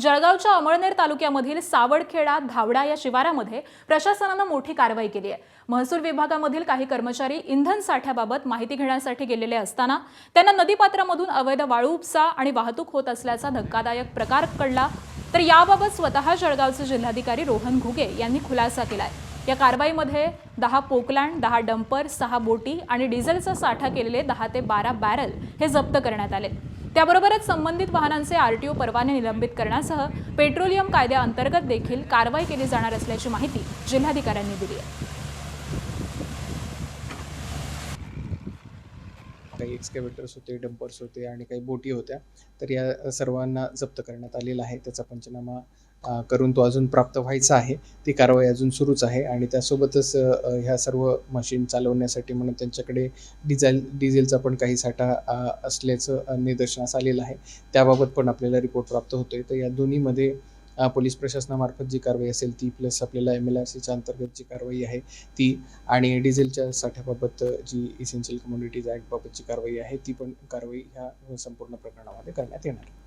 जळगावच्या अमळनेर तालुक्यामधील सावडखेडा धावडा या शिवारामध्ये प्रशासनाने मोठी कारवाई केली आहे। महसूल विभागामधील काही कर्मचारी इंधन साठ्याबाबत माहिती घेण्यासाठी गेलेले असताना त्यांना नदीपात्रामधून अवैध वाळू उपसा आणि वाहतूक होत असल्याचा धक्कादायक प्रकार कळला। तर याबाबत स्वतः जळगावचे जिल्हाधिकारी रोहन घुगे यांनी खुलासा केलाय। या कारवाईमध्ये 10 पोकलँड, 10 डंपर, 6 बोटी आणि डिझेलचा साठा केलेले 10 ते 12 बॅरल हे जप्त करण्यात आले। त्याबरोबरच संबंधित वाहनांचे आरटीओ परवाने निलंबित करण्यासह पेट्रोलियम कायद्याअंतर्गत देखील कारवाई केली जाणार असल्याची माहिती जिल्हाधिकाऱ्यांनी दिली आहे। काही एक्सकेव्हेटर्स होते, डंपर्स होते आणि काही बोटी होत्या। तर या सर्वांना जप्त करण्यात आलेला आहे। त्याचा पंचनामा करून तो अजून प्राप्त व्हायचा आहे। ती कारवाई अजून सुरूच आहे आणि त्यासोबतच ह्या सर्व मशीन चालवण्यासाठी म्हणून त्यांच्याकडे डिझेलचा पण काही साठा असल्याचं निदर्शनास आलेलं आहे। त्याबाबत पण आपल्याला रिपोर्ट प्राप्त होतोय। तर या दोन्हीमध्ये पोलीस प्रशासनामार्फत जी कारवाई असेल ती, प्लस आपल्याला MLRCच्या अंतर्गत जी कारवाई आहे ती, आणि डिझेलच्या साठ्याबाबत जी इसेन्शियल कमोडिटीज ॲक्ट बाबतची कारवाई आहे ती पण कारवाई ह्या संपूर्ण प्रकरणामध्ये करण्यात येणार आहे।